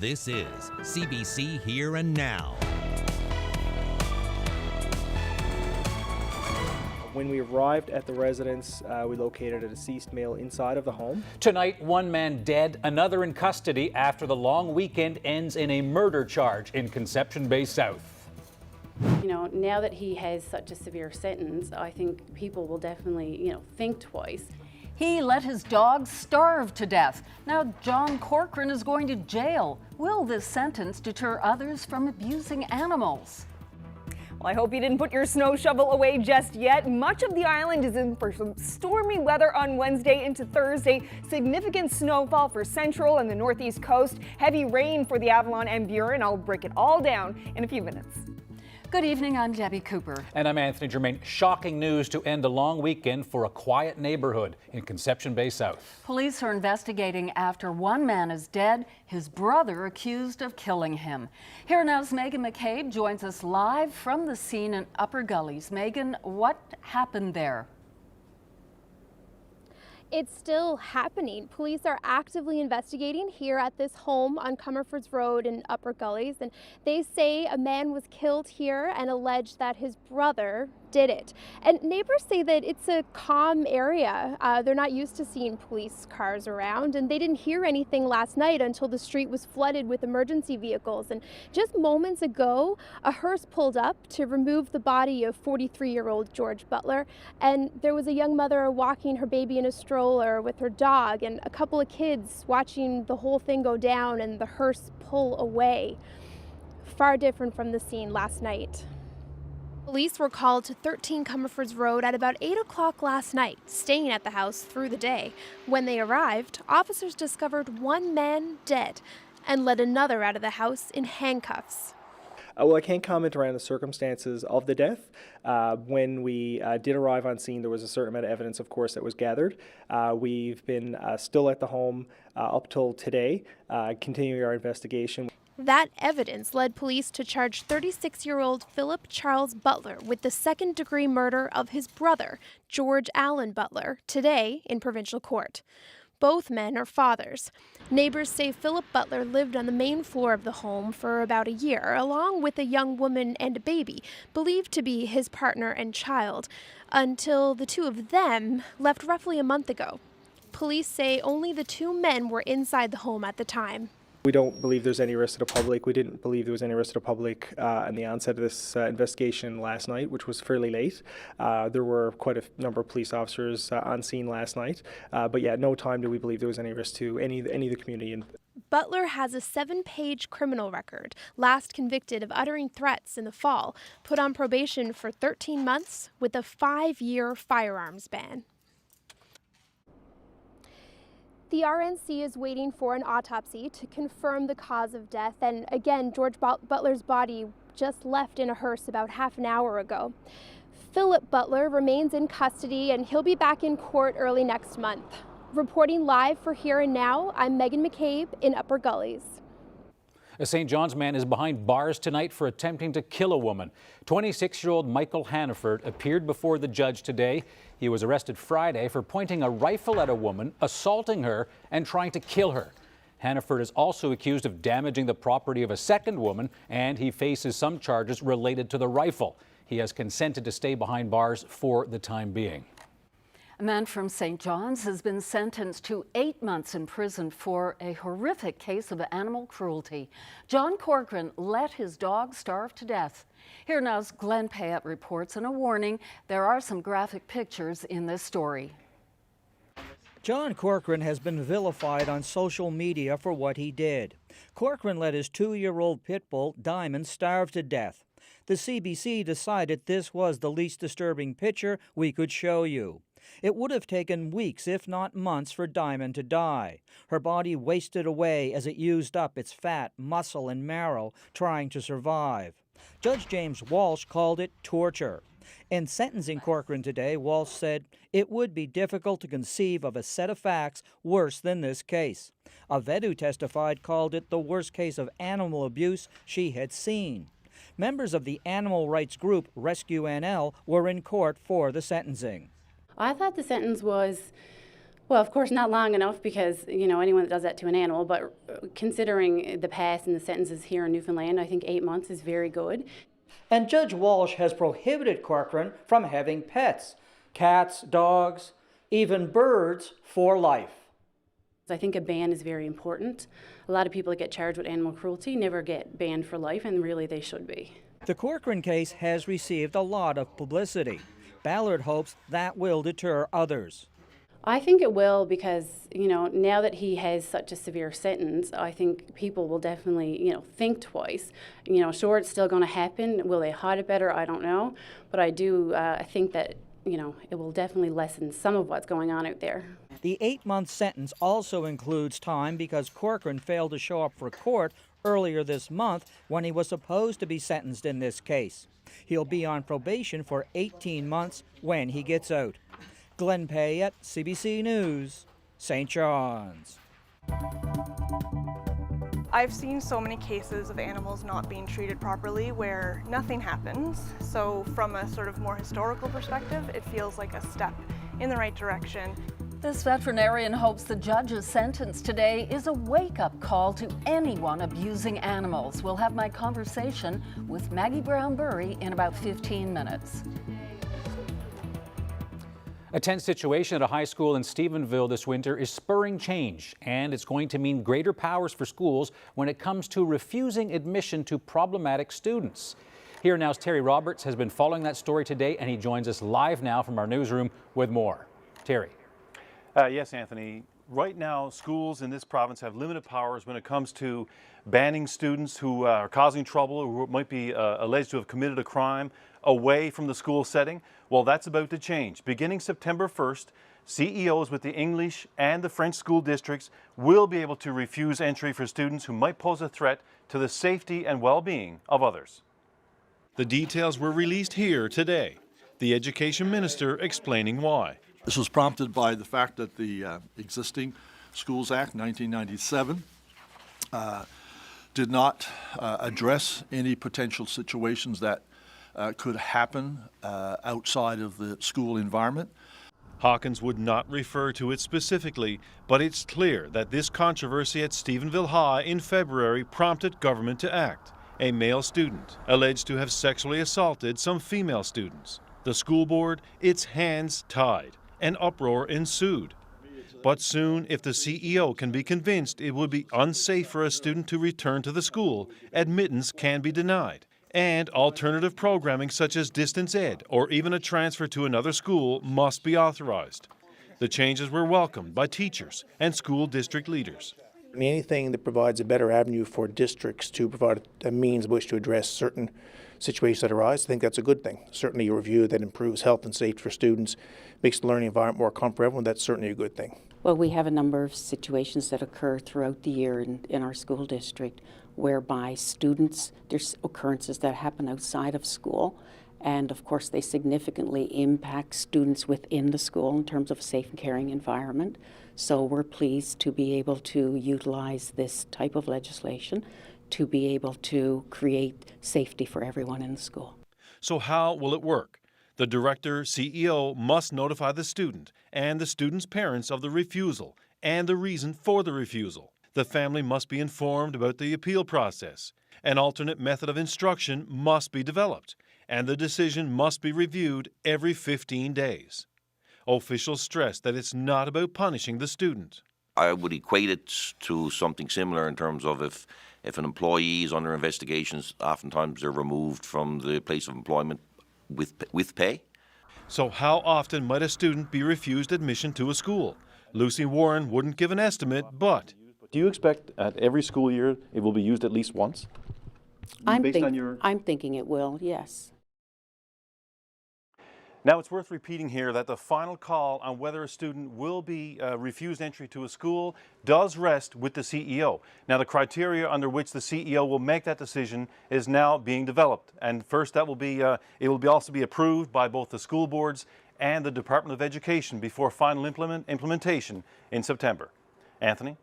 This is CBC Here and Now. When we arrived at the residence, we located a deceased male inside of the home. Tonight, one man dead, another in custody after the long weekend ends in a murder charge in Conception Bay South. You know, now that he has such a severe sentence, I think people will definitely, think twice. He let his dog starve to death. Now John Corcoran is going to jail. Will this sentence deter others from abusing animals? Well, I hope you didn't put your snow shovel away just yet. Much of the island is in for some stormy weather on Wednesday into Thursday. Significant snowfall for central and the northeast coast. Heavy rain for the Avalon and Burin. I'll break it all down in a few minutes. Good evening, I'm Debbie Cooper. And I'm Anthony Germain. Shocking news to end a long weekend for a quiet neighborhood in Conception Bay South. Police are investigating after one man is dead, his brother accused of killing him. Here now's Megan McCabe joins us live from the scene in Upper Gullies. Megan, what happened there? It's still happening. Police are actively investigating here at this home on Comerfords Road in Upper Gullies, and they say a man was killed here and allege that his brother did it. And neighbors say that it's a calm area. They're not used to seeing police cars around, and they didn't hear anything last night until the street was flooded with emergency vehicles. And just moments ago, a hearse pulled up to remove the body of 43-year-old George Butler, and there was a young mother walking her baby in a stroller with her dog, and a couple of kids watching the whole thing go down and the hearse pull away. Far different from the scene last night. Police were called to 13 Comerfords Road at about 8 o'clock last night, staying at the house through the day. When they arrived, officers discovered one man dead and led another out of the house in handcuffs. Well, I can't comment around the circumstances of the death. When we did arrive on scene, there was a certain amount of evidence, of course, that was gathered. We've been still at the home up till today, continuing our investigation. That evidence led police to charge 36-year-old Philip Charles Butler with the second-degree murder of his brother, George Allen Butler, today in provincial court. Both men are fathers. Neighbors say Philip Butler lived on the main floor of the home for about a year, along with a young woman and a baby, believed to be his partner and child, until the two of them left roughly a month ago. Police say only the two men were inside the home at the time. We don't believe there's any risk to the public. We didn't believe there was any risk to the public in the onset of this investigation last night, which was fairly late. There were quite a number of police officers on scene last night. But yeah, at no time do we believe there was any risk to any of the community. Butler has a 7-page criminal record, last convicted of uttering threats in the fall, put on probation for 13 months with a 5-year firearms ban. The RNC is waiting for an autopsy to confirm the cause of death. And again, George Butler's body just left in a hearse about half an hour ago. Philip Butler remains in custody and he'll be back in court early next month. Reporting live for Here and Now, I'm Megan McCabe in Upper Gullies. A St. John's man is behind bars tonight for attempting to kill a woman. 26-year-old Michael Hannaford appeared before the judge today. He was arrested Friday for pointing a rifle at a woman, assaulting her, and trying to kill her. Hannaford is also accused of damaging the property of a second woman, and he faces some charges related to the rifle. He has consented to stay behind bars for the time being. A man from St. John's has been sentenced to 8 months in prison for a horrific case of animal cruelty. John Corcoran let his dog starve to death. Here now's Glenn Payette reports, and a warning, there are some graphic pictures in this story. John Corcoran has been vilified on social media for what he did. Corcoran let his 2-year-old pit bull, Diamond, starve to death. The CBC decided this was the least disturbing picture we could show you. It would have taken weeks, if not months, for Diamond to die. Her body wasted away as it used up its fat, muscle, and marrow trying to survive. Judge James Walsh called it torture. In sentencing Corcoran today, Walsh said it would be difficult to conceive of a set of facts worse than this case. A vet who testified called it the worst case of animal abuse she had seen. Members of the animal rights group Rescue NL were in court for the sentencing. I thought the sentence was Well, of course, not long enough because, anyone that does that to an animal, but considering the past and the sentences here in Newfoundland, I think 8 months is very good. And Judge Walsh has prohibited Corcoran from having pets, cats, dogs, even birds for life. I think a ban is very important. A lot of people that get charged with animal cruelty never get banned for life, and really they should be. The Corcoran case has received a lot of publicity. Ballard hopes that will deter others. I think it will because, now that he has such a severe sentence, I think people will definitely, think twice. Sure, it's still going to happen. Will they hide it better? I don't know. But I do think that, it will definitely lessen some of what's going on out there. The 8-month sentence also includes time because Corcoran failed to show up for court earlier this month when he was supposed to be sentenced in this case. He'll be on probation for 18 months when he gets out. Glenn Payette, CBC News, St. John's. I've seen so many cases of animals not being treated properly where nothing happens. So from a sort of more historical perspective, it feels like a step in the right direction. This veterinarian hopes the judge's sentence today is a wake-up call to anyone abusing animals. We'll have my conversation with Maggie Brown-Burry in about 15 minutes. A tense situation at a high school in Stephenville this winter is spurring change, and it's going to mean greater powers for schools when it comes to refusing admission to problematic students. Here Now's Terry Roberts has been following that story today, and he joins us live now from our newsroom with more. Terry. Yes, Anthony. Right now, schools in this province have limited powers when it comes to banning students who are causing trouble or who might be alleged to have committed a crime away from the school setting. Well, that's about to change. Beginning September 1st, CEOs with the English and the French school districts will be able to refuse entry for students who might pose a threat to the safety and well-being of others. The details were released here today. The Education Minister explaining why. This was prompted by the fact that the existing Schools Act 1997 did not address any potential situations that could happen outside of the school environment. Hawkins would not refer to it specifically, but it's clear that this controversy at Stephenville High in February prompted government to act. A male student alleged to have sexually assaulted some female students. The school board, its hands tied. An uproar ensued. But soon, if the CEO can be convinced it would be unsafe for a student to return to the school, admittance can be denied. And alternative programming such as distance ed or even a transfer to another school must be authorized. The changes were welcomed by teachers and school district leaders. Anything that provides a better avenue for districts to provide a means by which to address certain situations that arise, I think that's a good thing. Certainly a review that improves health and safety for students, makes the learning environment more comfortable for everyone, that's certainly a good thing. Well, we have a number of situations that occur throughout the year in our school district whereby students, there's occurrences that happen outside of school, and of course they significantly impact students within the school in terms of a safe and caring environment. So we're pleased to be able to utilize this type of legislation to be able to create safety for everyone in the school. So how will it work? The director, CEO, must notify the student and the student's parents of the refusal and the reason for the refusal. The family must be informed about the appeal process. An alternate method of instruction must be developed, and the decision must be reviewed every 15 days. Officials stress that it's not about punishing the student. I would equate it to something similar in terms of if an employee is under investigations, oftentimes they're removed from the place of employment with pay. So how often might a student be refused admission to a school? Lucy Warren wouldn't give an estimate, but... Do you expect at every school year it will be used at least once? I'm thinking it will, yes. Now, it's worth repeating here that the final call on whether a student will be refused entry to a school does rest with the CEO. Now, the criteria under which the CEO will make that decision is now being developed. And first, that will be also be approved by both the school boards and the Department of Education before final implementation in September. Anthony?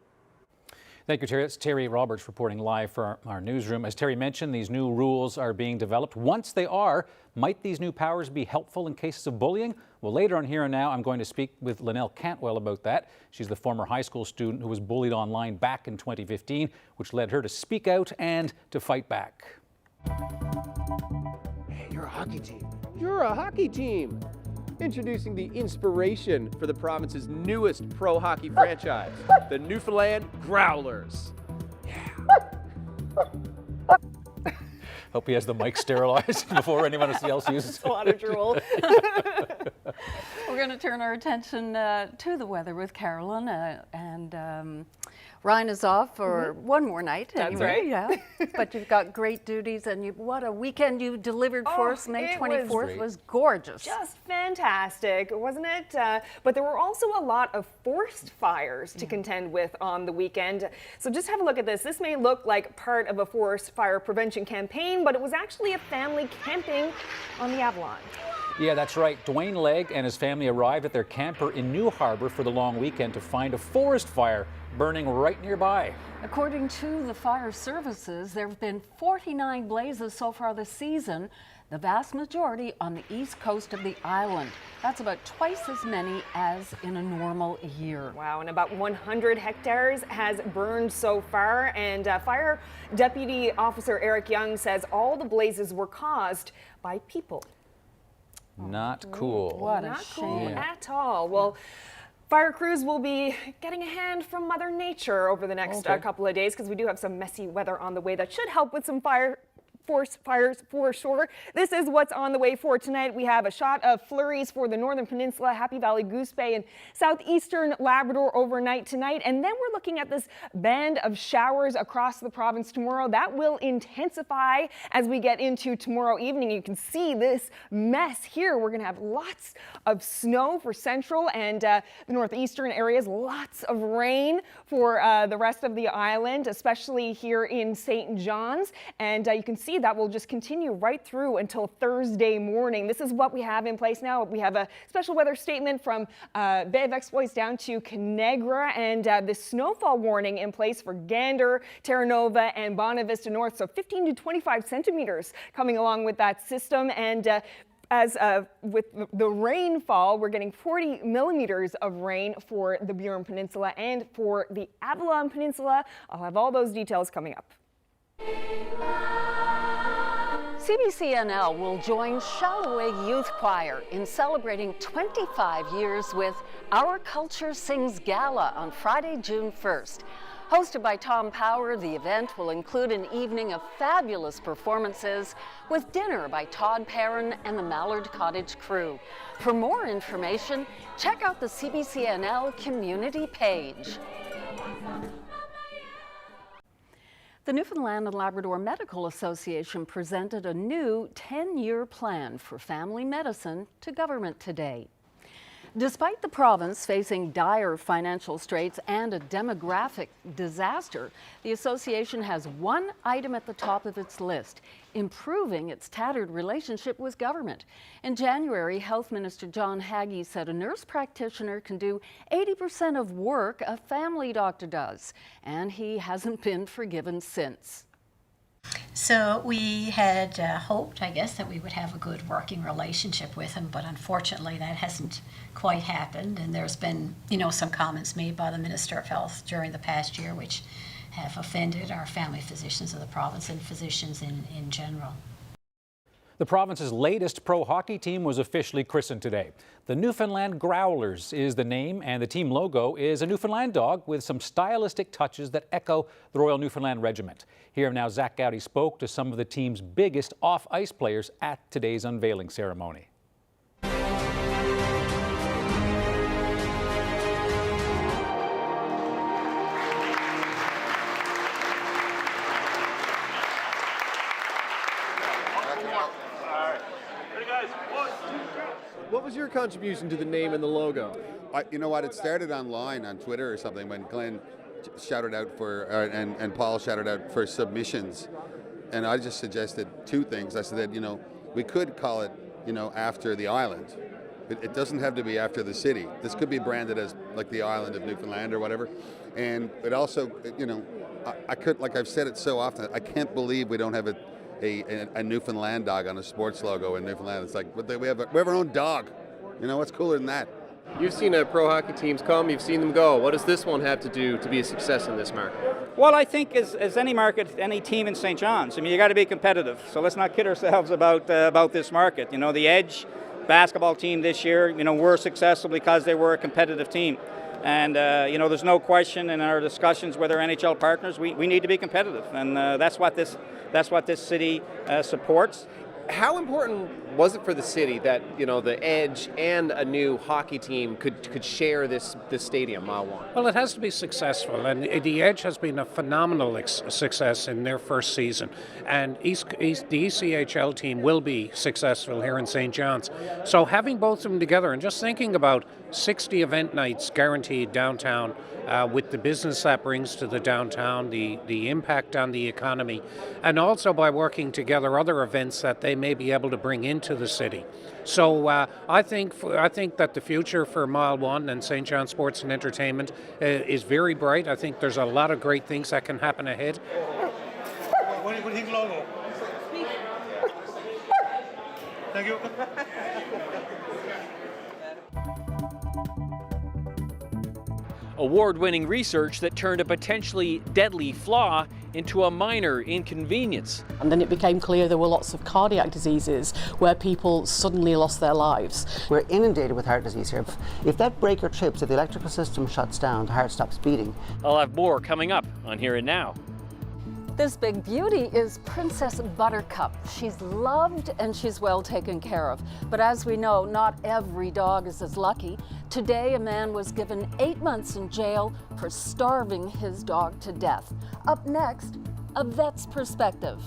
Thank you, Terry. It's Terry Roberts reporting live for our newsroom. As Terry mentioned, these new rules are being developed. Once they are, might these new powers be helpful in cases of bullying? Well, later on Here and Now, I'm going to speak with Lynelle Cantwell about that. She's the former high school student who was bullied online back in 2015, which led her to speak out and to fight back. Hey, you're a hockey team. You're a hockey team. Introducing the inspiration for the province's newest pro hockey franchise, the Newfoundland Growlers. Hope he has the mic sterilized before anyone else uses it. A lot of drool. We're going to turn our attention to the weather with Carolyn, and Ryan is off for one more night. That's anyway, right. Yeah. But you've got great duties, and what a weekend you delivered for us. May 24th was gorgeous. Just fantastic, wasn't it? But there were also a lot of forest fires to contend with on the weekend. So just have a look at this. This may look like part of a forest fire prevention campaign, but it was actually a family camping on the Avalon. Yeah, that's right. Dwayne Legg and his family arrived at their camper in New Harbour for the long weekend to find a forest fire burning right nearby. According to the fire services, there have been 49 blazes so far this season, the vast majority on the east coast of the island. That's about twice as many as in a normal year. Wow, and about 100 hectares has burned so far, and Fire Deputy Officer Eric Young says all the blazes were caused by people. Not cool. What a Not shame. cool at all. Well, fire crews will be getting a hand from Mother Nature over the next couple of days, because we do have some messy weather on the way that should help with some forest fires for sure. This is what's on the way for tonight. We have a shot of flurries for the Northern Peninsula, Happy Valley, Goose Bay, and southeastern Labrador overnight tonight. And then we're looking at this band of showers across the province tomorrow. That will intensify as we get into tomorrow evening. You can see this mess here. We're going to have lots of snow for central and the northeastern areas, lots of rain for the rest of the island, especially here in St. John's. And you can see that will just continue right through until Thursday morning. This is what we have in place now. We have a special weather statement from Bay of Exploits down to Conagra, and the snowfall warning in place for Gander, Terra Nova, and Bonavista North. So 15 to 25 centimeters coming along with that system. And as with the rainfall, we're getting 40 millimeters of rain for the Burin Peninsula and for the Avalon Peninsula. I'll have all those details coming up. CBC NL will join Shalaway Youth Choir in celebrating 25 years with Our Culture Sings Gala on Friday, June 1st. Hosted by Tom Power, the event will include an evening of fabulous performances with dinner by Todd Perrin and the Mallard Cottage crew. For more information, check out the CBC NL community page. The Newfoundland and Labrador Medical Association presented a new 10-year plan for family medicine to government today. Despite the province facing dire financial straits and a demographic disaster, the association has one item at the top of its list: improving its tattered relationship with government. In January, Health Minister John Haggie said a nurse practitioner can do 80% of work a family doctor does, and he hasn't been forgiven since. So we had hoped, I guess, that we would have a good working relationship with him, but unfortunately that hasn't quite happened. And there's been, some comments made by the Minister of Health during the past year which have offended our family physicians of the province and physicians in general. The province's latest pro hockey team was officially christened today. The Newfoundland Growlers is the name, and the team logo is a Newfoundland dog with some stylistic touches that echo the Royal Newfoundland Regiment. Here now, Zach Gowdy spoke to some of the team's biggest off-ice players at today's unveiling ceremony. What was your contribution to the name and the logo? You know what? It started online on Twitter or something when Glenn shouted out for, and Paul shouted out for submissions. And I just suggested two things. I said that, we could call it, after the island. It doesn't have to be after the city. This could be branded as like the island of Newfoundland or whatever. And it also, I could, like I've said it so often, I can't believe we don't have a Newfoundland dog on a sports logo in Newfoundland. It's like, but we have our own dog. You know, what's cooler than that? You've seen pro hockey teams come, you've seen them go. What does this one have to do to be a success in this market? Well, I think as any market, any team in St. John's, I mean, you got to be competitive. So let's not kid ourselves about this market. You know, the Edge basketball team this year, you know, were successful because they were a competitive team. And, you know, there's no question in our discussions with our NHL partners, we need to be competitive. And that's what this city supports. How important was it for the city that, you know, the Edge and a new hockey team could share this stadium, Mile 1? Well, it has to be successful, and the Edge has been a phenomenal success in their first season, and the ECHL team will be successful here in St. John's. So having both of them together and just thinking about 60 event nights guaranteed downtown, with the business that brings to the downtown, the impact on the economy, and also by working together other events that they may be able to bring into the city. So I think that the future for Mile 1 and St. John Sports and Entertainment is very bright. I think there's a lot of great things that can happen ahead. What do you think, logo? Thank you. Award-winning research that turned a potentially deadly flaw into a minor inconvenience. And then it became clear there were lots of cardiac diseases where people suddenly lost their lives. We're inundated with heart disease here. If that breaker trips, if the electrical system shuts down, the heart stops beating. I'll have more coming up on Here and Now. This big beauty is Princess Buttercup. She's loved and she's well taken care of. But as we know, not every dog is as lucky. Today, a man was given 8 months in jail for starving his dog to death. Up next, a vet's perspective.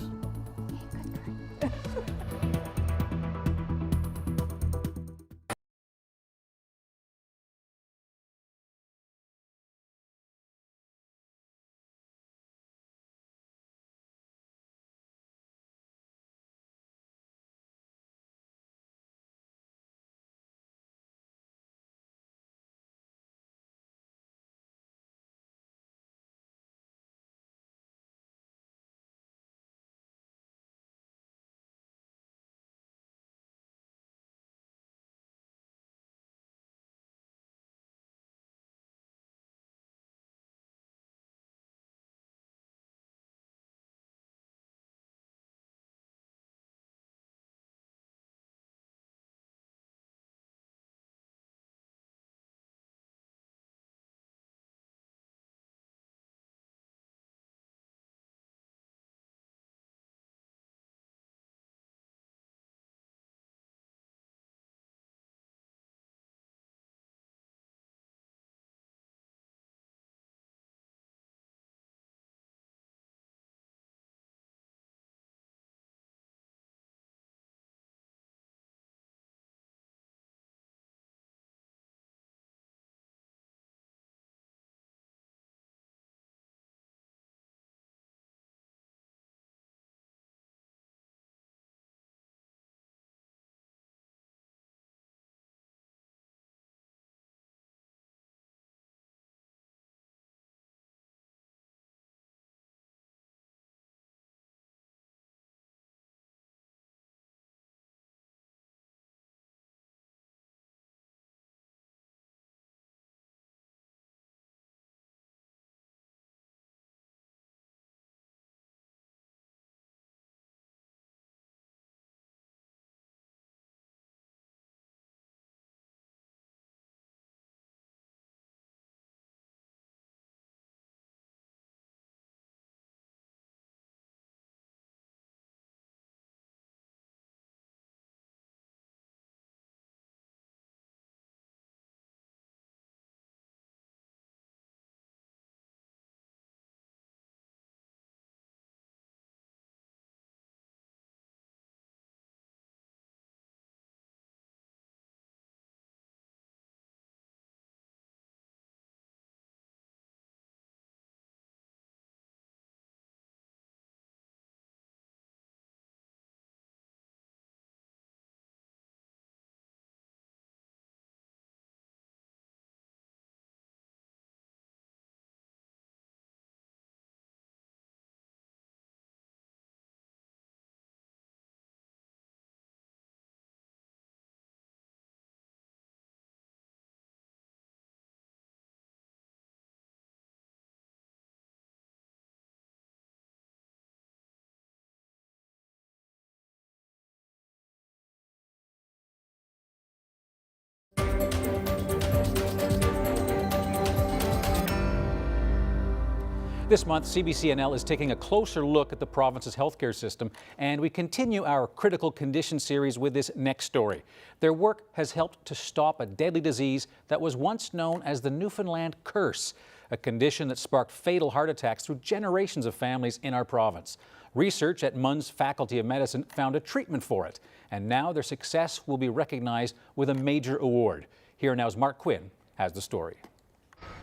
This month, CBC NL is taking a closer look at the province's healthcare system, and we continue our critical condition series with this next story. Their work has helped to stop a deadly disease that was once known as the Newfoundland curse, a condition that sparked fatal heart attacks through generations of families in our province. Research at MUN's Faculty of Medicine found a treatment for it, and now their success will be recognized with a major award. Here now's Mark Quinn has the story.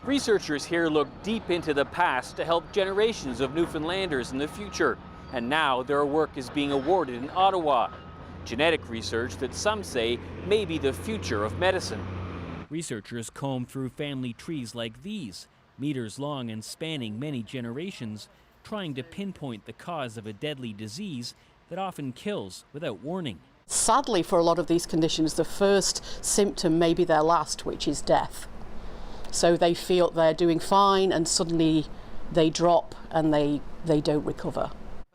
Researchers here look deep into the past to help generations of Newfoundlanders in the future. And now their work is being awarded in Ottawa. Genetic research that some say may be the future of medicine. Researchers comb through family trees like these, meters long and spanning many generations, trying to pinpoint the cause of a deadly disease that often kills without warning. Sadly, for a lot of these conditions, the first symptom may be their last, which is death. So they feel they're doing fine and suddenly they drop and they don't recover.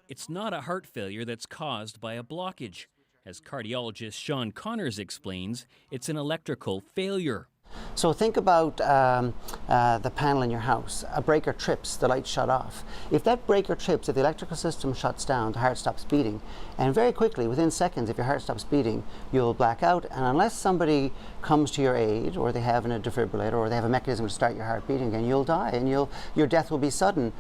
It's not a heart failure that's caused by a blockage. As cardiologist Sean Connors explains, it's an electrical failure. So think about the panel in your house. A breaker trips, the light shut off. If that breaker trips, if the electrical system shuts down, the heart stops beating. And very quickly, within seconds, if your heart stops beating, you'll black out. And unless somebody comes to your aid, or they have a defibrillator, or they have a mechanism to start your heart beating again, you'll die, and your death will be sudden.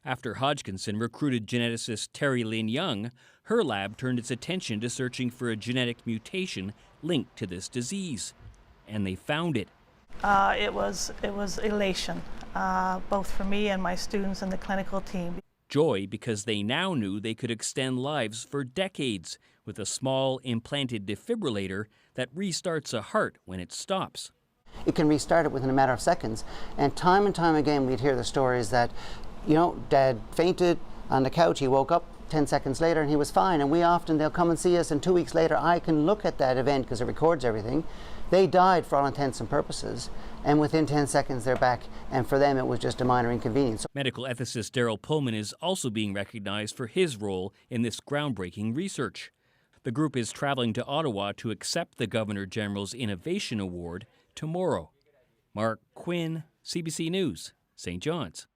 After Hodgkinson recruited geneticist Terry Lynn Young, her lab turned its attention to searching for a genetic mutation linked to this disease. And they found it. It was elation, both for me and my students and the clinical team. Joy because they now knew they could extend lives for decades with a small implanted defibrillator that restarts a heart when it stops. It can restart it within a matter of seconds. And time again, we'd hear the stories that, Dad fainted on the couch, he woke up 10 seconds later and he was fine. And they'll come and see us, and 2 weeks later I can look at that event because it records everything. They died for all intents and purposes, and within 10 seconds they're back, and for them it was just a minor inconvenience. Medical ethicist Daryl Pullman is also being recognized for his role in this groundbreaking research. The group is traveling to Ottawa to accept the Governor General's Innovation Award tomorrow. Mark Quinn, CBC News, St. John's.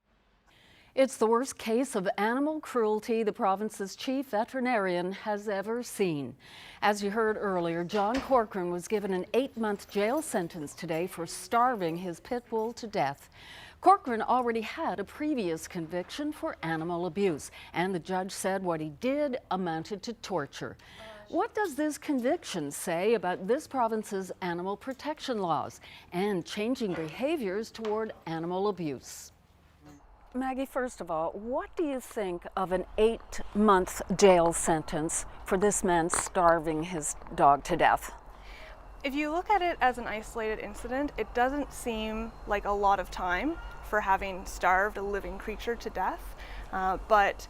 It's the worst case of animal cruelty the province's chief veterinarian has ever seen. As you heard earlier, John Corcoran was given an 8-month jail sentence today for starving his pit bull to death. Corcoran already had a previous conviction for animal abuse, and the judge said what he did amounted to torture. What does this conviction say about this province's animal protection laws and changing behaviors toward animal abuse? Maggie, first of all, what do you think of an 8-month jail sentence for this man starving his dog to death? If you look at it as an isolated incident, it doesn't seem like a lot of time for having starved a living creature to death, but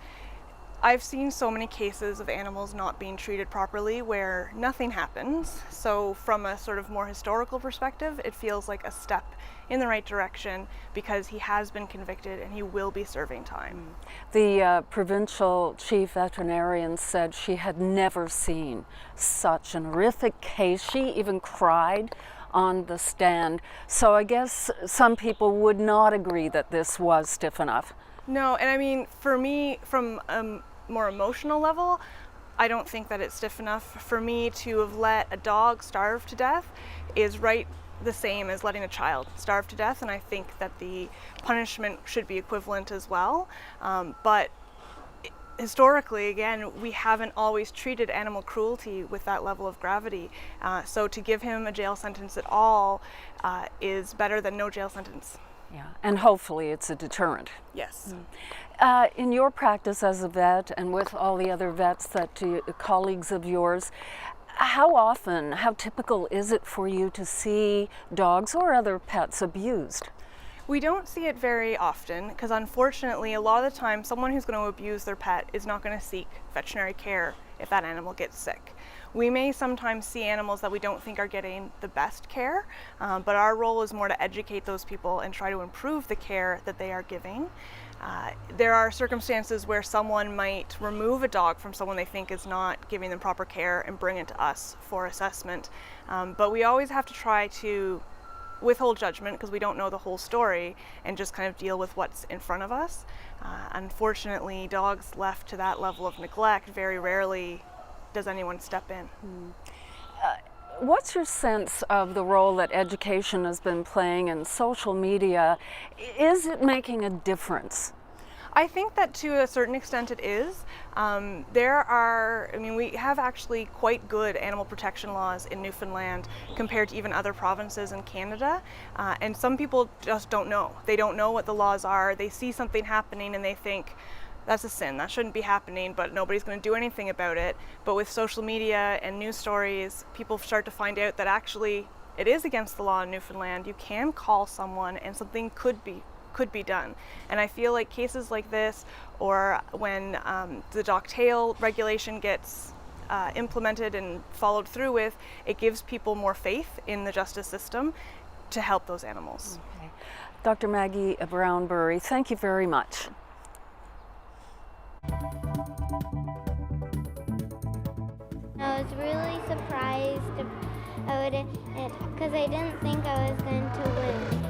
I've seen so many cases of animals not being treated properly where nothing happens. So from a sort of more historical perspective, it feels like a step in the right direction because he has been convicted and he will be serving time. The provincial chief veterinarian said she had never seen such an horrific case. She even cried on the stand. So I guess some people would not agree that this was stiff enough. No, and I mean, for me, from more emotional level, I don't think that it's stiff enough. For me to have let a dog starve to death is right the same as letting a child starve to death, and I think that the punishment should be equivalent as well. But historically, again, we haven't always treated animal cruelty with that level of gravity. So to give him a jail sentence at all is better than no jail sentence. Yeah, and hopefully it's a deterrent. Yes. In your practice as a vet and with all the other vets colleagues of yours, how often, how typical is it for you to see dogs or other pets abused? We don't see it very often because unfortunately a lot of the time someone who's going to abuse their pet is not going to seek veterinary care if that animal gets sick. We may sometimes see animals that we don't think are getting the best care, but our role is more to educate those people and try to improve the care that they are giving. There are circumstances where someone might remove a dog from someone they think is not giving them proper care and bring it to us for assessment. But we always have to try to withhold judgment because we don't know the whole story and just kind of deal with what's in front of us. Unfortunately, dogs left to that level of neglect, very rarely does anyone step in. What's your sense of the role that education has been playing in social media? Is it making a difference? I think that to a certain extent it is. We have actually quite good animal protection laws in Newfoundland compared to even other provinces in Canada. And some people just don't know. They don't know what the laws are. They see something happening and they think, that's a sin, that shouldn't be happening, but nobody's going to do anything about it. But with social media and news stories, people start to find out that actually it is against the law in Newfoundland. You can call someone and something could be done. And I feel like cases like this, or when the dock-tail regulation gets implemented and followed through with, it gives people more faith in the justice system to help those animals. Okay. Dr. Maggie Brownbury, thank you very much. I was really surprised about it because I didn't think I was going to win.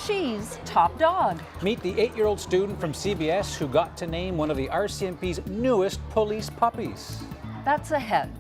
She's top dog. Meet the 8-year-old student from CBS who got to name one of the RCMP's newest police puppies. That's ahead.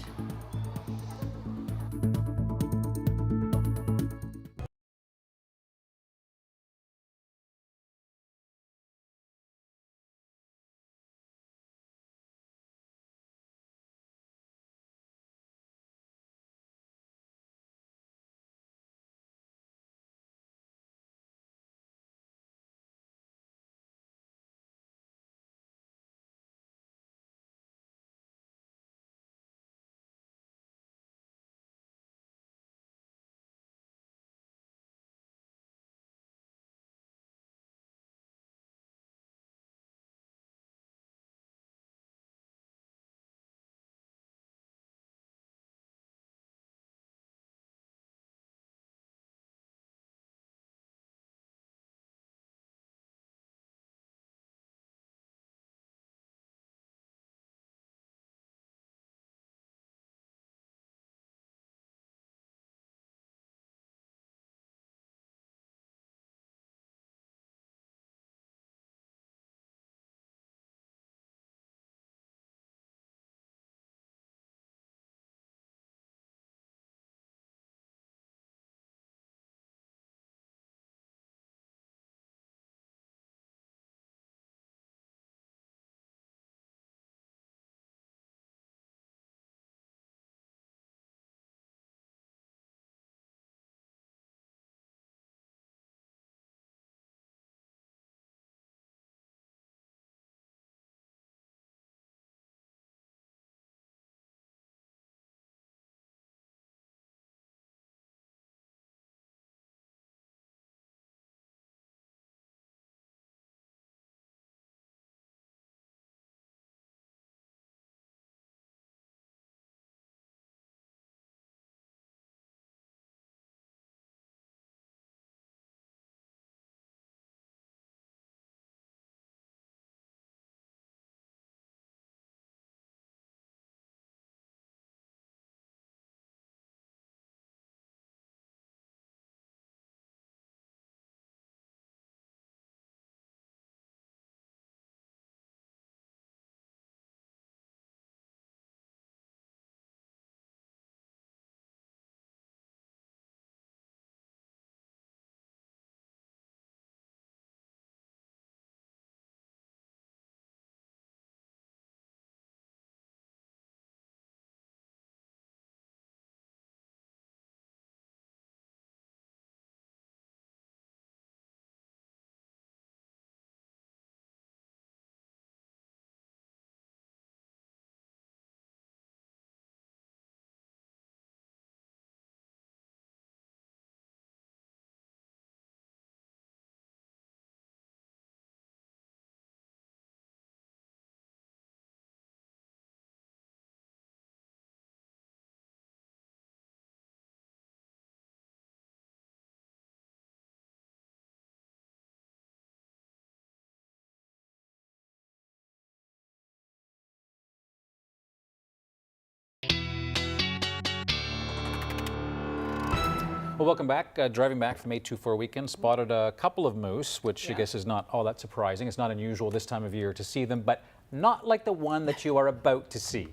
Well, welcome back. Driving back from 824 weekend, spotted a couple of moose, which I guess is not all that surprising. It's not unusual this time of year to see them, but not like the one that you are about to see.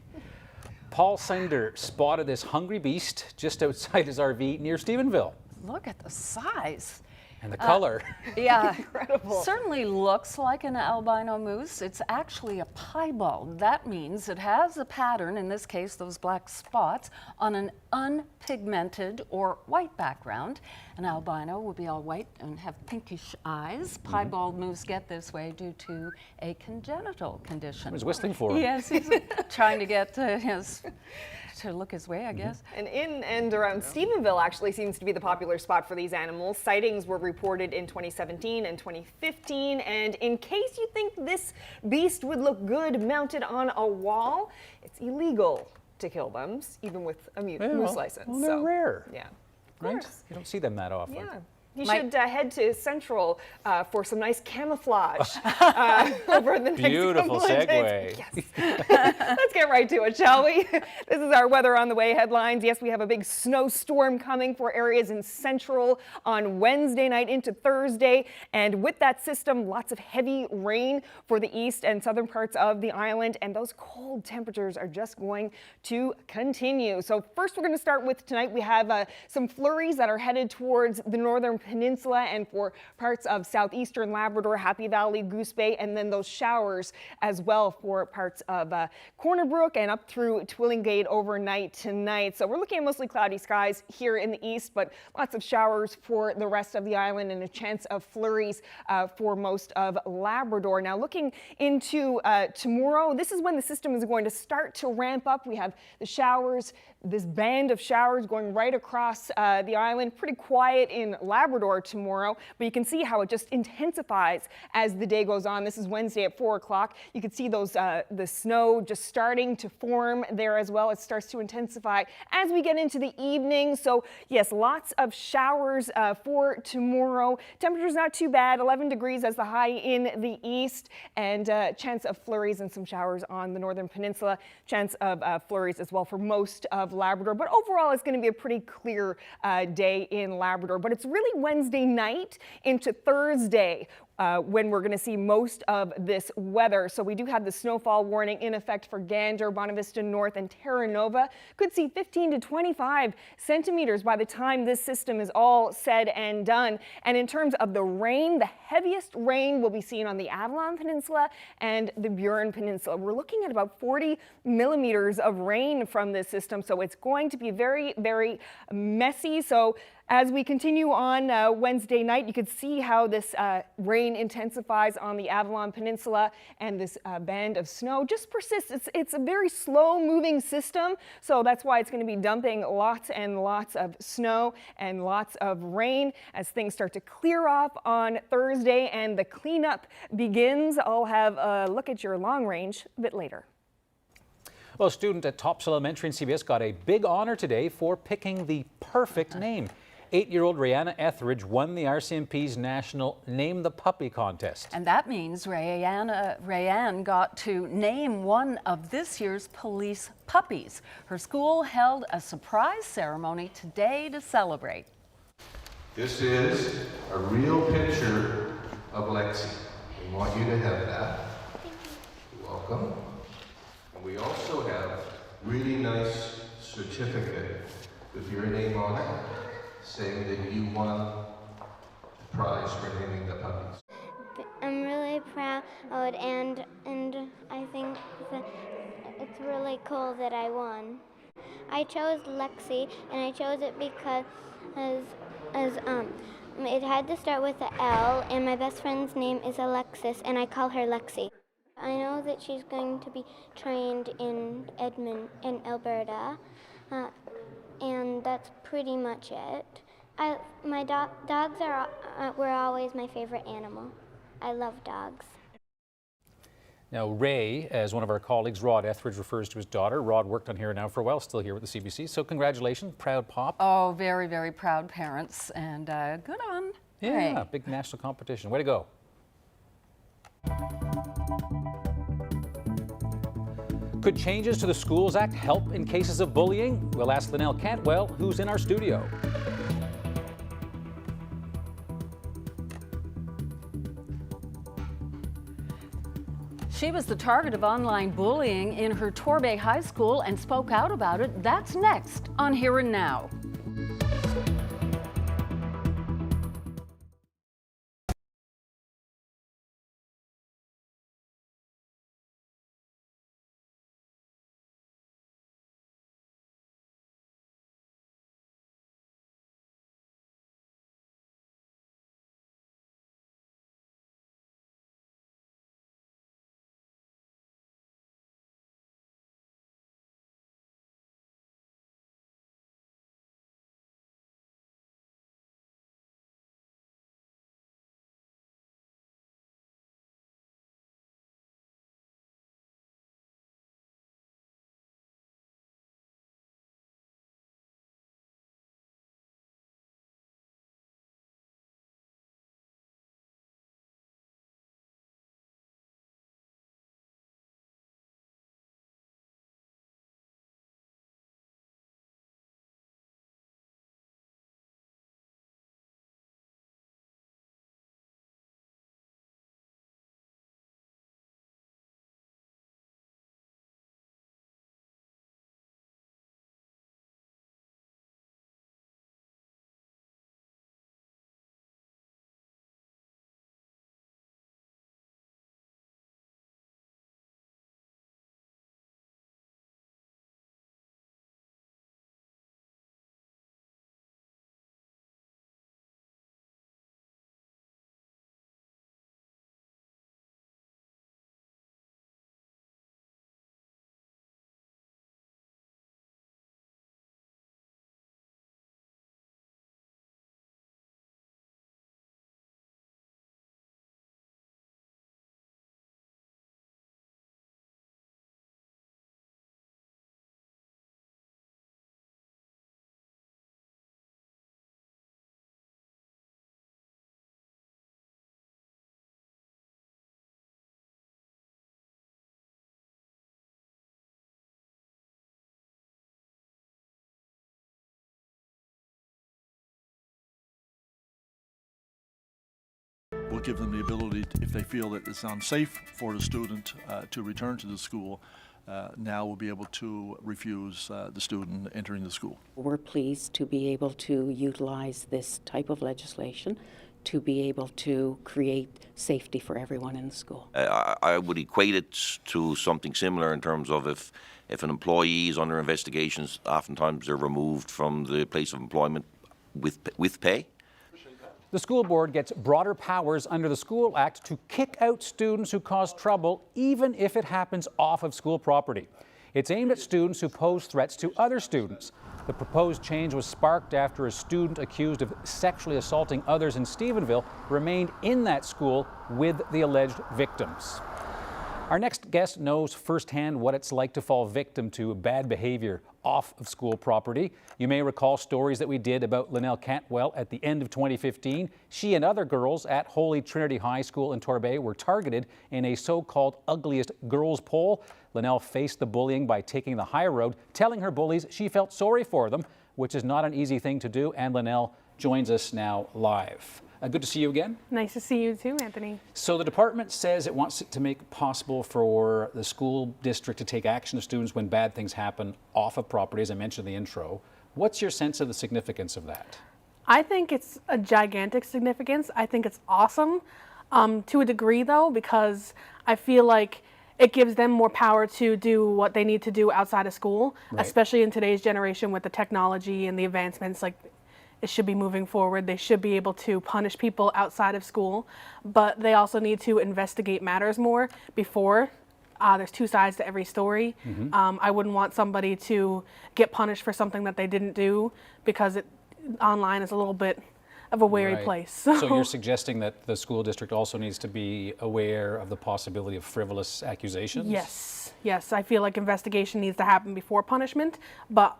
Paul Sender spotted this hungry beast just outside his RV near Stephenville. Look at the size. And the color. Yeah, incredible. Certainly looks like an albino moose. It's actually a piebald. That means it has a pattern, in this case those black spots, on an unpigmented or white background. An albino will be all white and have pinkish eyes. Piebald moose get this way due to a congenital condition. I was whistling for him. Yes, he's trying to get to look his way, I guess. And in and around Stephenville actually seems to be the popular spot for these animals. Sightings were reported in 2017 and 2015. And in case you think this beast would look good mounted on a wall, it's illegal to kill them, even with a moose license. Well, they're rare. Yeah. Right? You don't see them that often. Yeah. You should head to Central for some nice camouflage over the next Beautiful couple of segue. days. Yes. Let's get right to it, shall we? This is our weather on the way headlines. Yes, we have a big snowstorm coming for areas in Central on Wednesday night into Thursday. And with that system, lots of heavy rain for the east and southern parts of the island. And those cold temperatures are just going to continue. So first, we're going to start with tonight. We have some flurries that are headed towards the northern peninsula and for parts of southeastern Labrador, Happy Valley, Goose Bay, and then those showers as well for parts of Corner Brook and up through Twillingate overnight tonight. So we're looking at mostly cloudy skies here in the east, but lots of showers for the rest of the island and a chance of flurries for most of Labrador. Now looking into tomorrow, this is when the system is going to start to ramp up. We have the showers, this band of showers going right across the island. Pretty quiet in Labrador tomorrow, but you can see how it just intensifies as the day goes on. This is Wednesday at 4 o'clock. You can see those the snow just starting to form there as well. It starts to intensify as we get into the evening. So yes, lots of showers for tomorrow. Temperature's not too bad, 11 degrees as the high in the east, and chance of flurries and some showers on the northern peninsula. Chance of flurries as well for most of Labrador, but overall it's going to be a pretty clear day in Labrador. But it's really Wednesday night into Thursday when we're going to see most of this weather. So we do have the snowfall warning in effect for Gander, Bonavista North, and Terra Nova. Could see 15 to 25 centimeters by the time this system is all said and done. And in terms of the rain, the heaviest rain will be seen on the Avalon Peninsula and the Burin Peninsula. We're looking at about 40 millimeters of rain from this system, so it's going to be very, very messy. So as we continue on Wednesday night, you could see how this rain intensifies on the Avalon Peninsula, and this band of snow just persists. It's a very slow-moving system, so that's why it's going to be dumping lots and lots of snow and lots of rain as things start to clear off on Thursday and the cleanup begins. I'll have a look at your long range a bit later. Well, a student at Tops Elementary in CBS got a big honor today for picking the perfect name. 8-year-old Rihanna Etheridge won the RCMP's National Name the Puppy contest. And that means Rayanne got to name one of this year's police puppies. Her school held a surprise ceremony today to celebrate. This is a real picture of Lexi. We want you to have that. You're welcome. And we also have really nice certificate with your name on it, saying that you won the prize for naming the puppies. I'm really proud, and I think that it's really cool that I won. I chose Lexi, and I chose it because it had to start with an L, and my best friend's name is Alexis, and I call her Lexi. I know that she's going to be trained in Edmonton, in Alberta, and that's pretty much it. My dogs were always my favorite animal. I love dogs. Now, Ray, as one of our colleagues, Rod Etheridge, refers to his daughter. Rod worked on Here Now for a while, still here with the CBC. So congratulations, proud pop. Oh, very, very proud parents, and good on Ray. Yeah, big national competition. Way to go. Could changes to the Schools Act help in cases of bullying? We'll ask Linnell Cantwell, who's in our studio. She was the target of online bullying in her Torbay High School and spoke out about it. That's next on Here and Now. We'll give them the ability, if they feel that it's unsafe for the student to return to the school, now we'll be able to refuse the student entering the school. We're pleased to be able to utilize this type of legislation to be able to create safety for everyone in the school. I would equate it to something similar in terms of if an employee is under investigations, oftentimes they're removed from the place of employment with pay. The school board gets broader powers under the School Act to kick out students who cause trouble, even if it happens off of school property. It's aimed at students who pose threats to other students. The proposed change was sparked after a student accused of sexually assaulting others in Stephenville remained in that school with the alleged victims. Our next guest knows firsthand what it's like to fall victim to bad behavior off of school property. You may recall stories that we did about Linnell Cantwell at the end of 2015. She and other girls at Holy Trinity High School in Torbay were targeted in a so-called ugliest girls poll. Linnell faced the bullying by taking the high road, telling her bullies she felt sorry for them, which is not an easy thing to do, and Linnell joins us now live. Good to see you again. Nice to see you too, Anthony. So the department says it wants to make it possible for the school district to take action to students when bad things happen off of property, as I mentioned in the intro. What's your sense of the significance of that? I think it's a gigantic significance. I think it's awesome to a degree though, because I feel like it gives them more power to do what they need to do outside of school, right. Especially in today's generation with the technology and the advancements. Like, it should be moving forward. They should be able to punish people outside of school, but they also need to investigate matters more before. There's two sides to every story. Mm-hmm. I wouldn't want somebody to get punished for something that they didn't do, because online is a little bit of a wary place. So you're suggesting that the school district also needs to be aware of the possibility of frivolous accusations? Yes. I feel like investigation needs to happen before punishment, but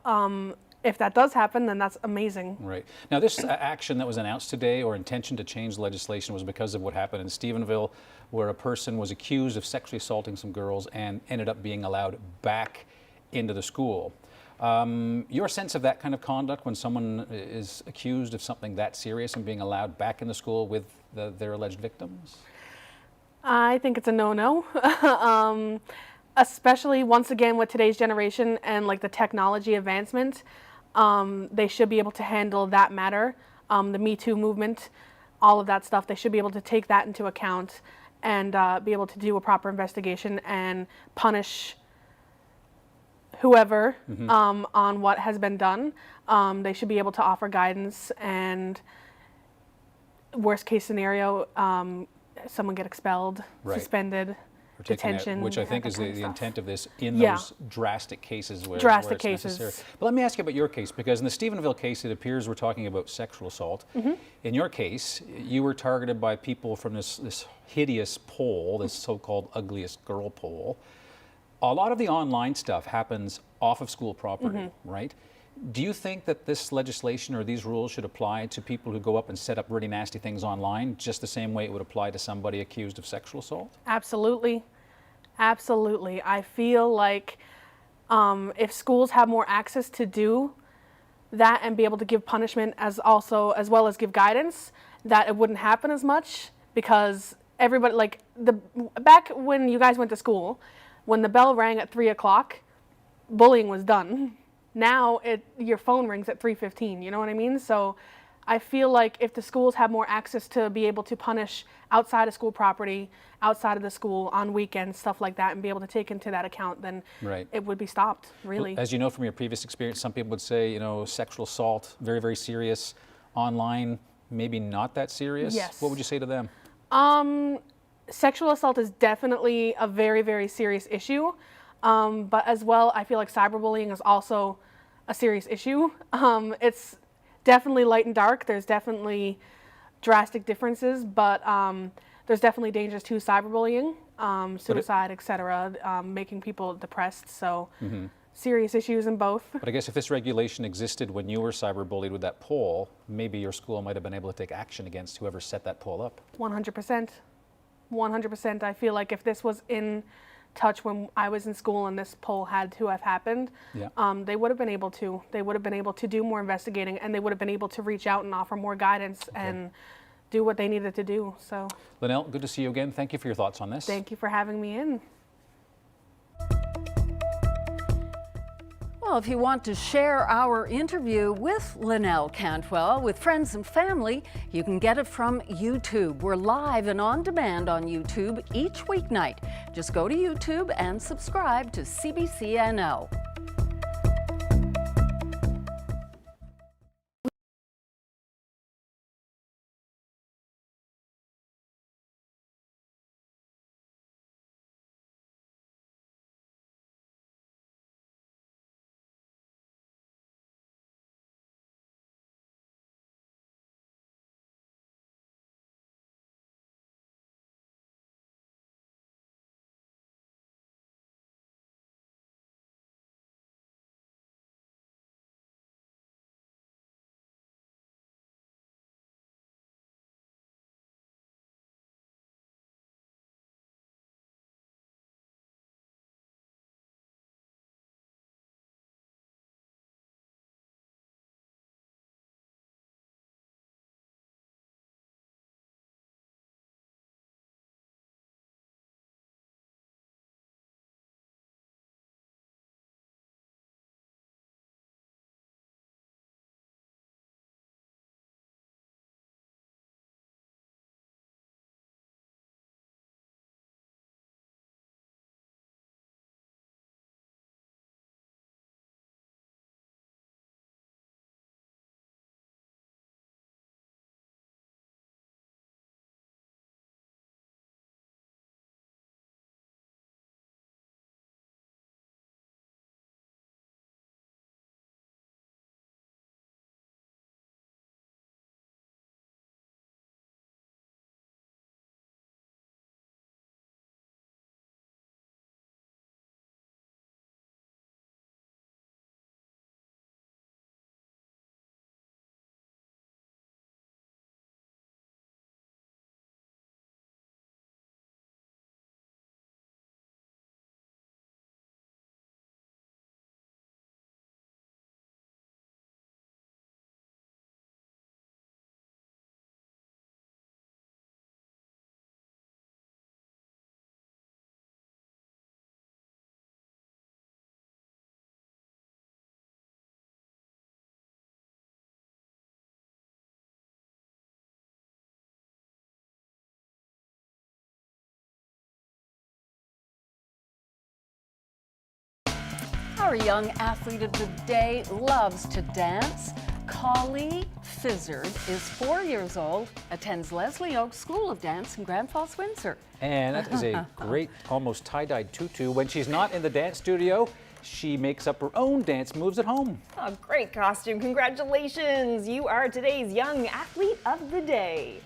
if that does happen, then that's amazing. Right. Now, this action that was announced today, or intention to change the legislation, was because of what happened in Stephenville, where a person was accused of sexually assaulting some girls and ended up being allowed back into the school. Your sense of that kind of conduct, when someone is accused of something that serious and being allowed back in the school with their alleged victims? I think it's a no-no. Especially once again with today's generation and like the technology advancement, they should be able to handle that matter. The Me Too movement, all of that stuff, they should be able to take that into account and be able to do a proper investigation and punish whoever on what has been done. They should be able to offer guidance, and worst case scenario, someone get expelled, suspended, Or taking detention. which I think is the intent of this in Yeah. those drastic cases where, Drastic where it's cases. necessary. But let me ask you about your case, because in the Stephenville case, it appears we're talking about sexual assault. In your case, you were targeted by people from this hideous poll, this so-called ugliest girl poll. A lot of the online stuff happens off of school property, right? Do you think that this legislation or these rules should apply to people who go up and set up really nasty things online, just the same way it would apply to somebody accused of sexual assault? Absolutely. Absolutely. I feel like if schools have more access to do that and be able to give punishment as well as give guidance, that it wouldn't happen as much, because everybody, like back when you guys went to school, when the bell rang at 3 o'clock, bullying was done. Now your phone rings at 3:15, you know what I mean? So I feel like if the schools have more access to be able to punish outside of school property, outside of the school, on weekends, stuff like that, and be able to take into that account, then it would be stopped, really. As you know from your previous experience, some people would say, you know, sexual assault, very, very serious. Online, maybe not that serious. Yes. What would you say to them? Sexual assault is definitely a very, very serious issue. But as well, I feel like cyberbullying is also a serious issue. It's definitely light and dark. There's definitely drastic differences, but there's definitely dangers to cyberbullying, suicide, etc., making people depressed. So serious issues in both. But I guess if this regulation existed when you were cyberbullied with that poll, maybe your school might have been able to take action against whoever set that poll up. 100%. 100%. I feel like if this was in touch when I was in school and this poll had to have happened, they would have been able to. They would have been able to do more investigating, and they would have been able to reach out and offer more guidance and do what they needed to do. So, Linnell, good to see you again. Thank you for your thoughts on this. thank you for having me in. Well, if you want to share our interview with Linnell Cantwell with friends and family, you can get it from YouTube. We're live and on demand on YouTube each weeknight. Just go to YouTube and subscribe to CBC NL. Our young athlete of the day loves to dance. Collie Fizzard is 4 years old, attends Leslie Oaks School of Dance in Grand Falls, Windsor. And that is a great, almost tie-dyed tutu. When she's not in the dance studio, she makes up her own dance moves at home. A great costume. Congratulations. You are today's young athlete of the day.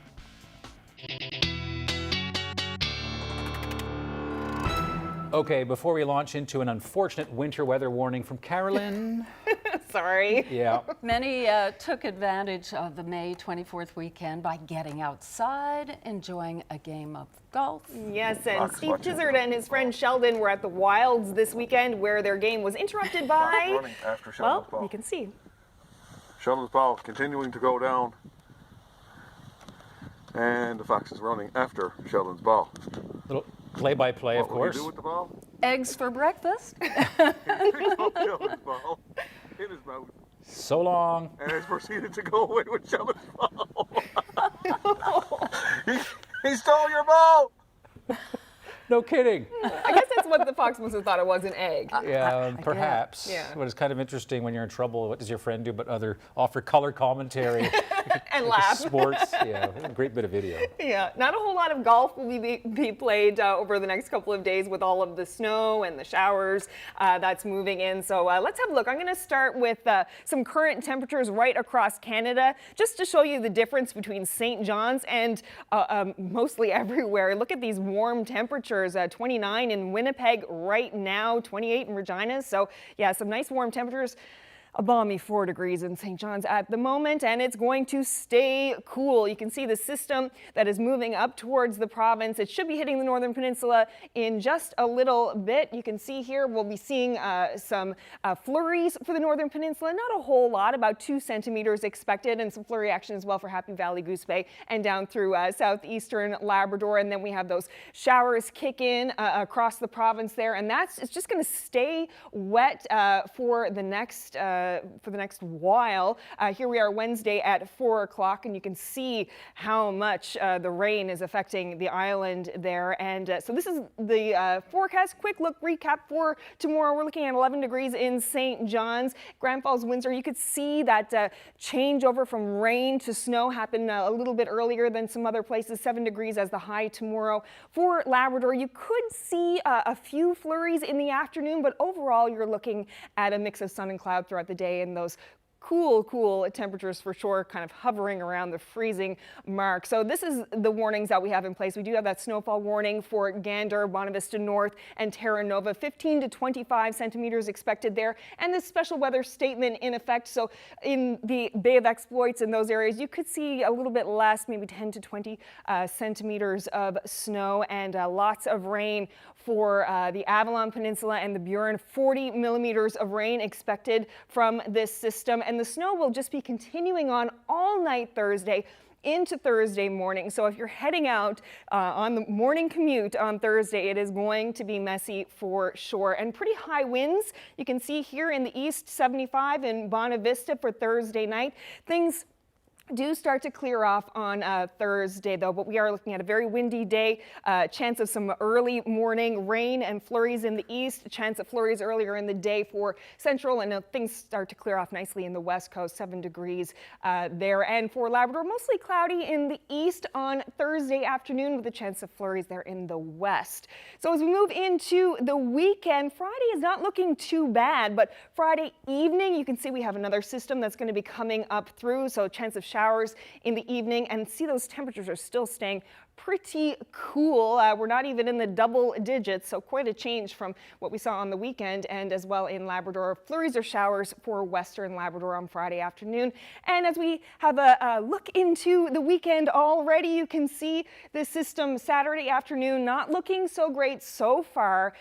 Okay, before we launch into an unfortunate winter weather warning from Carolyn. Sorry. Yeah. Many took advantage of the May 24th weekend by getting outside, enjoying a game of golf. Yes, and Steve Tizzard and his friend Sheldon were at the Wilds this weekend where their game was interrupted by, running after Sheldon's ball. You can see. Sheldon's ball continuing to go down. And the Fox is running after Sheldon's ball. Little play-by-play, of course. What will he do with the ball? Eggs for breakfast. He picks up Sheldon's ball in his mouth. So long. And has proceeded to go away with Sheldon's ball. he stole your ball! No kidding. I guess that's what the Fox must have thought it was, an egg. Yeah, perhaps. Yeah. But it's kind of interesting when you're in trouble. What does your friend do but offer color commentary? And laugh. Sports. Yeah, a great bit of video. Yeah, not a whole lot of golf will be played over the next couple of days with all of the snow and the showers that's moving in. So let's have a look. I'm going to start with some current temperatures right across Canada, just to show you the difference between St. John's and mostly everywhere. Look at these warm temperatures. 29 in Winnipeg right now, 28 in Regina. So yeah, some nice warm temperatures. A balmy 4 degrees in St. John's at the moment, and it's going to stay cool. You can see the system that is moving up towards the province. It should be hitting the northern peninsula in just a little bit. You can see here we'll be seeing some flurries for the northern peninsula. Not a whole lot, about 2 centimeters expected, and some flurry action as well for Happy Valley, Goose Bay, and down through southeastern Labrador. And then we have those showers kick in across the province there, and it's just going to stay wet for the next while. Here we are Wednesday at 4 o'clock, and you can see how much the rain is affecting the island there. And so this is the forecast. Quick look recap for tomorrow. We're looking at 11 degrees in St. John's. Grand Falls, Windsor, you could see that changeover from rain to snow happen a little bit earlier than some other places. 7 degrees as the high tomorrow. For Labrador, you could see a few flurries in the afternoon, but overall you're looking at a mix of sun and cloud throughout the day, and those cool temperatures for sure, kind of hovering around the freezing mark. So this is the warnings that we have in place. We do have that snowfall warning for Gander, Bonavista North, and Terra Nova. 15 to 25 centimeters expected there, and this special weather statement in effect. So in the Bay of Exploits in those areas, you could see a little bit less, maybe 10 to 20 centimeters of snow, and lots of rain for the Avalon Peninsula and the Burin. 40 millimeters of rain expected from this system, and the snow will just be continuing on all night Thursday into Thursday morning. So if you're heading out on the morning commute on Thursday, it is going to be messy for sure. And pretty high winds. You can see here in the east, 75 in Bonavista for Thursday night. Things do start to clear off on Thursday, though, but we are looking at a very windy day. Chance of some early morning rain and flurries in the east. Chance of flurries earlier in the day for central, and things start to clear off nicely in the west coast. 7 degrees there. And for Labrador, mostly cloudy in the east on Thursday afternoon with a chance of flurries there in the west. So as we move into the weekend, Friday is not looking too bad, but Friday evening, you can see we have another system that's going to be coming up through. So chance of showers in the evening, and see those temperatures are still staying pretty cool. We're not even in the double digits, so quite a change from what we saw on the weekend, and as well in Labrador. Flurries or showers for western Labrador on Friday afternoon. And as we have a look into the weekend already, you can see the system Saturday afternoon not looking so great so far.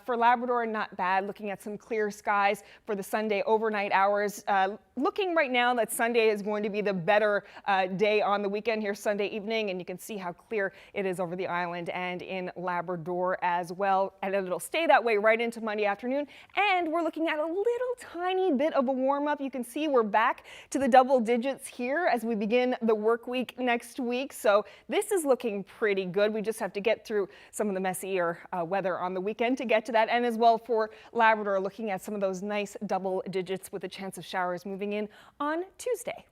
For Labrador, not bad. Looking at some clear skies for the Sunday overnight hours. Looking right now that Sunday is going to be the better day on the weekend here Sunday evening, and you can see how clear clear it is over the island and in Labrador as well. And it'll stay that way right into Monday afternoon. And we're looking at a little tiny bit of a warm up. You can see we're back to the double digits here as we begin the work week next week. So this is looking pretty good. We just have to get through some of the messier weather on the weekend to get to that. And as well for Labrador, looking at some of those nice double digits with a chance of showers moving in on Tuesday.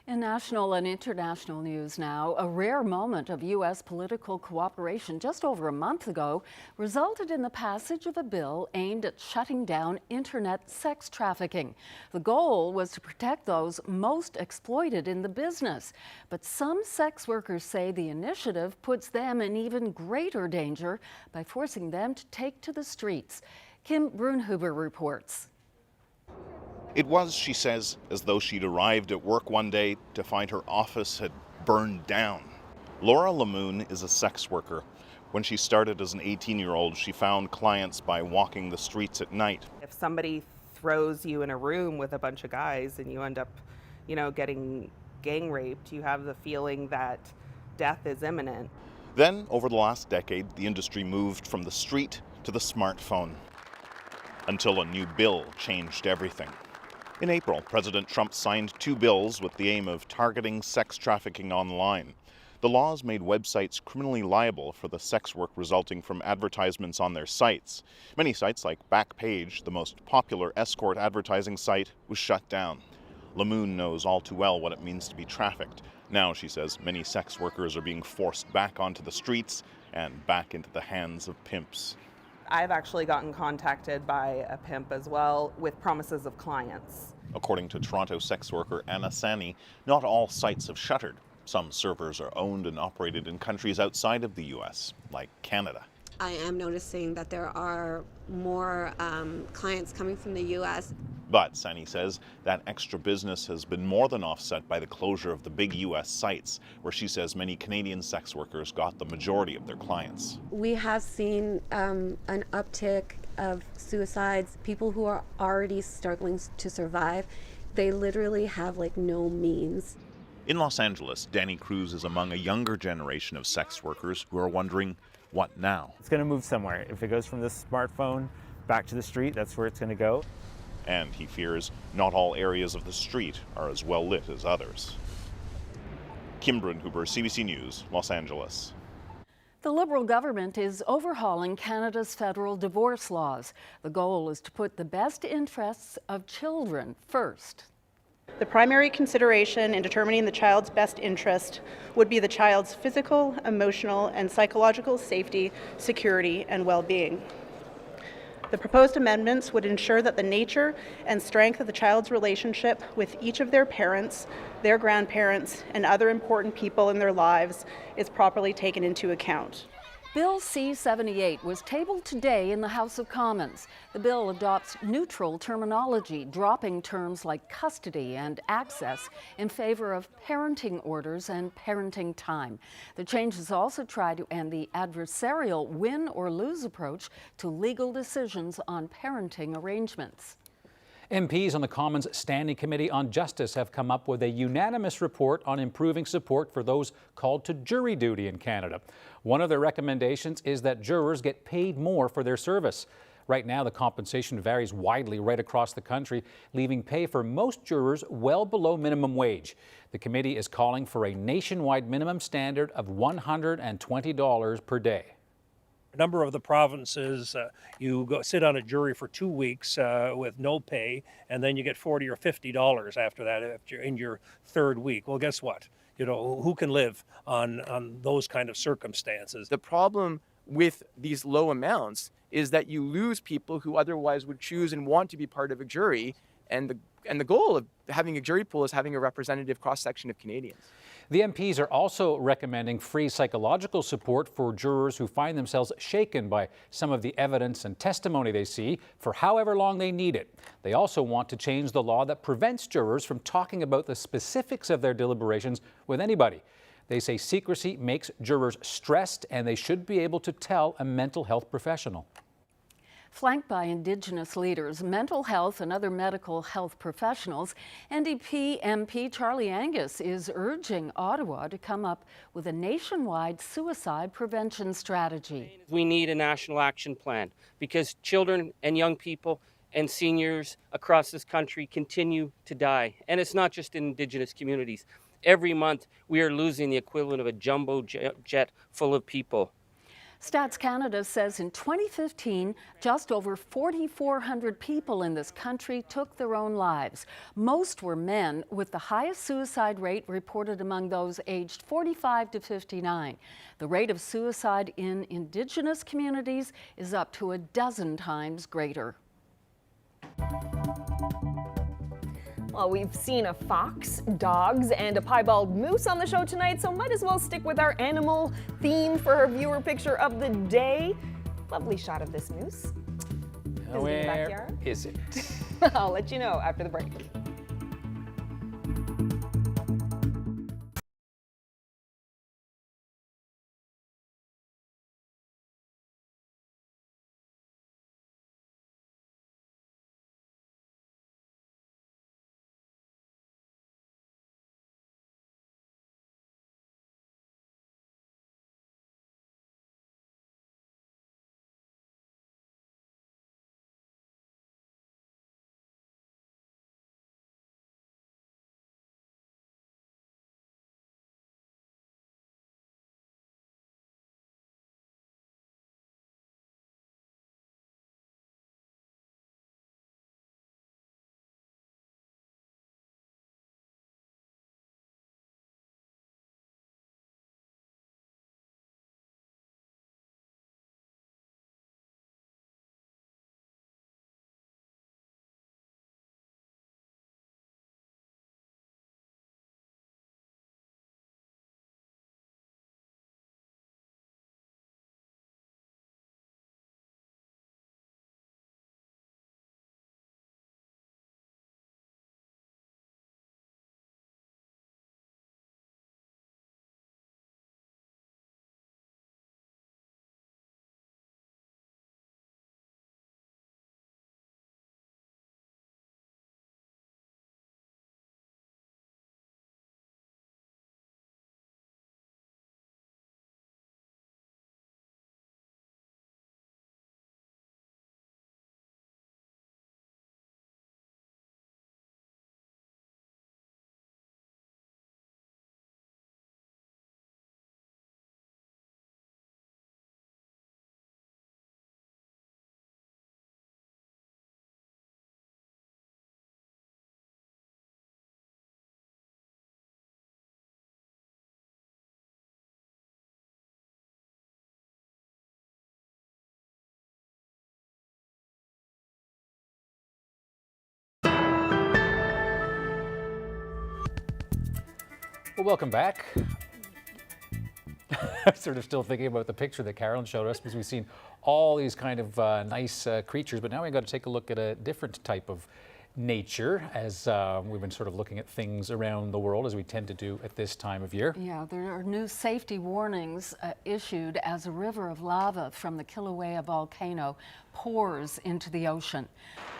In national and international news now, a rare moment of U.S. political cooperation just over a month ago resulted in the passage of a bill aimed at shutting down internet sex trafficking. The goal was to protect those most exploited in the business. But some sex workers say the initiative puts them in even greater danger by forcing them to take to the streets. Kim Brunhuber reports. It was, she says, as though she'd arrived at work one day to find her office had burned down. Laura Lamoon is a sex worker. When she started as an 18-year-old, she found clients by walking the streets at night. If somebody throws you in a room with a bunch of guys and you end up, getting gang raped, you have the feeling that death is imminent. Then, over the last decade, the industry moved from the street to the smartphone, until a new bill changed everything. In April, President Trump signed 2 bills with the aim of targeting sex trafficking online. The laws made websites criminally liable for the sex work resulting from advertisements on their sites. Many sites like Backpage, the most popular escort advertising site, was shut down. Lamoon knows all too well what it means to be trafficked. Now, she says, many sex workers are being forced back onto the streets and back into the hands of pimps. I've actually gotten contacted by a pimp as well with promises of clients. According to Toronto sex worker Anna Sani, not all sites have shuttered. Some servers are owned and operated in countries outside of the U.S., like Canada. I am noticing that there are more clients coming from the U.S. But, Sani says, that extra business has been more than offset by the closure of the big U.S. sites, where she says many Canadian sex workers got the majority of their clients. We have seen an uptick of suicides, people who are already struggling to survive. They literally have no means. In Los Angeles, Danny Cruz is among a younger generation of sex workers who are wondering, what now? It's going to move somewhere. If it goes from this smartphone back to the street, that's where it's going to go. And he fears not all areas of the street are as well lit as others. Kim Brunhuber, CBC News, Los Angeles. The Liberal government is overhauling Canada's federal divorce laws. The goal is to put the best interests of children first. The primary consideration in determining the child's best interest would be the child's physical, emotional, and psychological safety, security, and well-being. The proposed amendments would ensure that the nature and strength of the child's relationship with each of their parents, their grandparents, and other important people in their lives is properly taken into account. Bill C-78 was tabled today in the House of Commons. The bill adopts neutral terminology, dropping terms like custody and access in favor of parenting orders and parenting time. The changes also try to end the adversarial win or lose approach to legal decisions on parenting arrangements. MPs on the Commons Standing Committee on Justice have come up with a unanimous report on improving support for those called to jury duty in Canada. One of their recommendations is that jurors get paid more for their service. Right now, the compensation varies widely right across the country, leaving pay for most jurors well below minimum wage. The committee is calling for a nationwide minimum standard of $120 per day. A number of the provinces, you go sit on a jury for 2 weeks with no pay, and then you get $40 or $50 after that if you're in your 3rd week. Well, guess what? Who can live on those kind of circumstances? The problem with these low amounts is that you lose people who otherwise would choose and want to be part of a jury, and the goal of having a jury pool is having a representative cross-section of Canadians. The MPs are also recommending free psychological support for jurors who find themselves shaken by some of the evidence and testimony they see for however long they need it. They also want to change the law that prevents jurors from talking about the specifics of their deliberations with anybody. They say secrecy makes jurors stressed and they should be able to tell a mental health professional. Flanked by Indigenous leaders, mental health and other medical health professionals, NDP MP Charlie Angus is urging Ottawa to come up with a nationwide suicide prevention strategy. We need a national action plan because children and young people and seniors across this country continue to die. And it's not just in Indigenous communities. Every month we are losing the equivalent of a jumbo jet full of people. Stats Canada says in 2015, just over 4,400 people in this country took their own lives. Most were men, with the highest suicide rate reported among those aged 45 to 59. The rate of suicide in Indigenous communities is up to 12 times greater. Well, we've seen a fox, dogs, and a piebald moose on the show tonight, so might as well stick with our animal theme for our viewer picture of the day. Lovely shot of this moose. Is it in the backyard? Is it? I'll let you know after the break. Well, welcome back. I'm sort of still thinking about the picture that Carolyn showed us because we've seen all these kind of nice creatures, but now we've got to take a look at a different type of nature as we've been sort of looking at things around the world as we tend to do at this time of year. Yeah, there are new safety warnings issued as a river of lava from the Kilauea volcano pours into the ocean.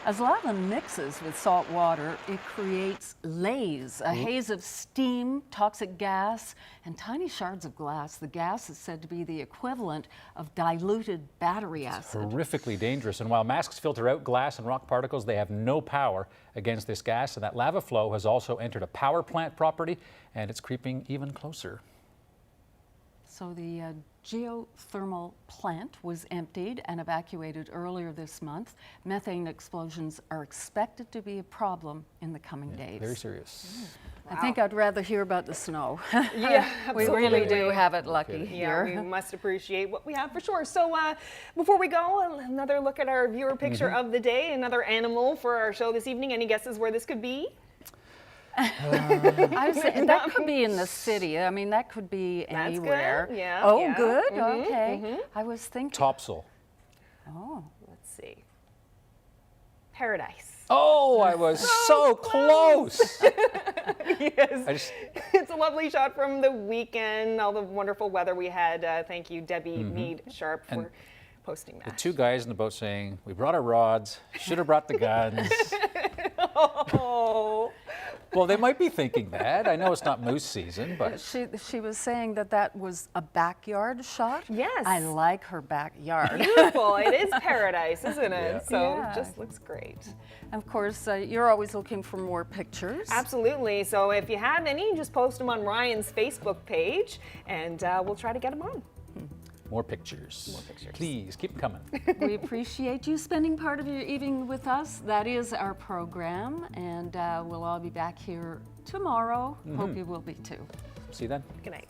As lava mixes with salt water, it creates lays, a haze of steam, toxic gas, and tiny shards of glass. The gas is said to be the equivalent of diluted battery acid. Horrifically dangerous, and while masks filter out glass and rock particles, they have no power against this gas, and that lava flow has also entered a power plant property, and it's creeping even closer. So the geothermal plant was emptied and evacuated earlier this month. Methane explosions are expected to be a problem in the coming days. Very serious. I think I'd rather hear about the snow. Yeah, we really do have it lucky Yeah, here. we must appreciate what we have for sure. So before we go, another look at our viewer picture of the day, another animal for our show this evening. Any guesses where this could be? I was saying, that could be in the city. I mean, that could be anywhere. Good. Yeah. Oh, yeah. good. Okay. I was thinking. Topsail. Oh. Let's see. Paradise. Oh, I was so close. Yes. It's a lovely shot from the weekend, all the wonderful weather we had. Thank you, Debbie Mead Sharp, for posting that. The two guys in the boat saying, we brought our rods, should have brought the guns. Oh. Well, they might be thinking that. I know it's not moose season, but... She was saying that was a backyard shot? Yes. I like her backyard. Beautiful. It is paradise, isn't it? Yeah. So Yeah. it just looks great. Of course, you're always looking for more pictures. Absolutely. So if you have any, just post them on Ryan's Facebook page, and we'll try to get them on. More pictures. More pictures. Please, keep them coming. We appreciate you spending part of your evening with us. That is our program, and we'll all be back here tomorrow. Hope you will be too. See you then. Good night.